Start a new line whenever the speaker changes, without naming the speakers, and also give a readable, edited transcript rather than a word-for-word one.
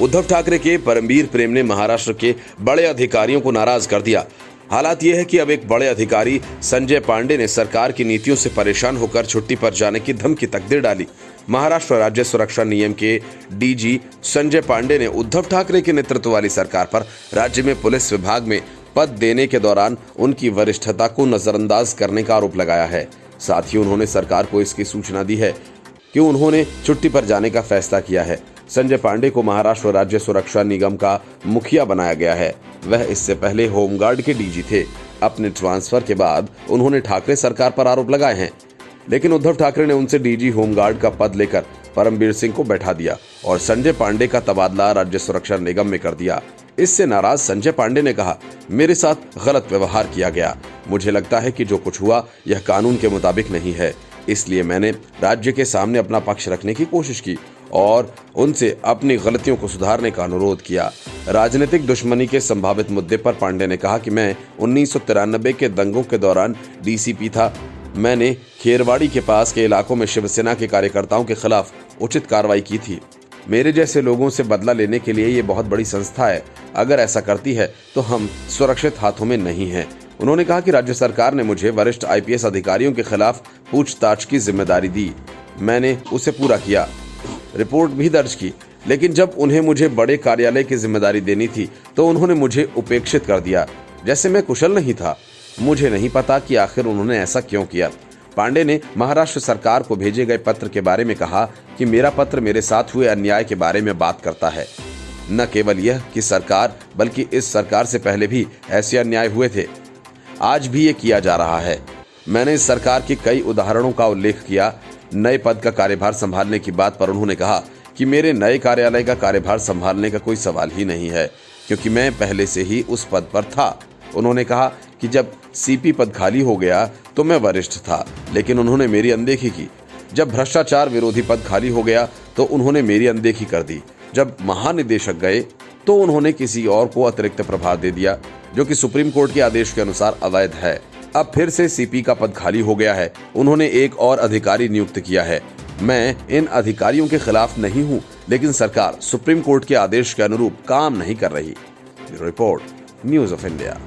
उद्धव ठाकरे के परमवीर प्रेम ने महाराष्ट्र के बड़े अधिकारियों को नाराज कर दिया। हालात यह है कि अब एक बड़े अधिकारी संजय पांडे ने सरकार की नीतियों से परेशान होकर छुट्टी पर जाने की धमकी तक दे डाली। महाराष्ट्र राज्य सुरक्षा निगम के डीजी संजय पांडे ने उद्धव ठाकरे के नेतृत्व वाली सरकार पर राज्य में पुलिस विभाग में पद देने के दौरान उनकी वरिष्ठता को नजरअंदाज करने का आरोप लगाया है। साथ ही उन्होंने सरकार को इसकी सूचना दी है कि उन्होंने छुट्टी पर जाने का फैसला किया है। संजय पांडे को महाराष्ट्र राज्य सुरक्षा निगम का मुखिया बनाया गया है। वह इससे पहले होमगार्ड के डीजी थे। अपने ट्रांसफर के बाद उन्होंने ठाकरे सरकार पर आरोप लगाए हैं, लेकिन उद्धव ठाकरे ने उनसे डीजी होमगार्ड का पद लेकर परमवीर सिंह को बैठा दिया और संजय पांडे का तबादला राज्य सुरक्षा निगम में कर दिया। इससे नाराज संजय पांडे ने कहा, मेरे साथ गलत व्यवहार किया गया। मुझे लगता है कि जो कुछ हुआ यह कानून के मुताबिक नहीं है, इसलिए मैंने राज्य के सामने अपना पक्ष रखने की कोशिश की और उनसे अपनी गलतियों को सुधारने का अनुरोध किया। राजनीतिक दुश्मनी के संभावित मुद्दे पर पांडे ने कहा कि मैं 1993 के दंगों के दौरान डीसीपी था। मैंने खेरवाड़ी के पास के इलाकों में शिवसेना के कार्यकर्ताओं के खिलाफ उचित कार्रवाई की थी। मेरे जैसे लोगों से बदला लेने के लिए ये बहुत बड़ी संस्था है। अगर ऐसा करती है तो हम सुरक्षित हाथों में नहीं हैं। उन्होंने कहा कि राज्य सरकार ने मुझे वरिष्ठ आईपीएस अधिकारियों के खिलाफ पूछताछ की जिम्मेदारी दी। मैंने उसे पूरा किया, रिपोर्ट भी दर्ज की, लेकिन जब उन्हें मुझे बड़े कार्यालय की जिम्मेदारी देनी थी तो उन्होंने मुझे उपेक्षित कर दिया, जैसे मैं कुशल नहीं था। मुझे नहीं पता कि आखिर उन्होंने ऐसा क्यों किया। पांडे ने महाराष्ट्र सरकार को भेजे गए पत्र के बारे में कहा कि मेरा पत्र मेरे साथ हुए अन्याय के बारे में बात करता है। न केवल यह कि सरकार बल्कि इस सरकार से पहले भी ऐसे अन्याय हुए थे, आज भी ये किया जा रहा है। मैंने इस सरकार के कई उदाहरणों का उल्लेख किया। नए पद का कार्यभार संभालने की बात पर उन्होंने कहा कि मेरे नए कार्यालय का कार्यभार संभालने का कोई सवाल ही नहीं है, क्योंकि मैं पहले से ही उस पद पर था। उन्होंने कहा कि जब सीपी पद खाली हो गया तो मैं वरिष्ठ था, लेकिन उन्होंने मेरी अनदेखी की। जब भ्रष्टाचार विरोधी पद खाली हो गया तो उन्होंने मेरी अनदेखी कर दी। जब महानिदेशक गए तो उन्होंने किसी और को अतिरिक्त प्रभार दे दिया, जो कि सुप्रीम कोर्ट के आदेश के अनुसार अवैध है। अब फिर से सीपी का पद खाली हो गया है। उन्होंने एक और अधिकारी नियुक्त किया है। मैं इन अधिकारियों के खिलाफ नहीं हूं, लेकिन सरकार सुप्रीम कोर्ट के आदेश के अनुरूप काम नहीं कर रही। Report, news of India.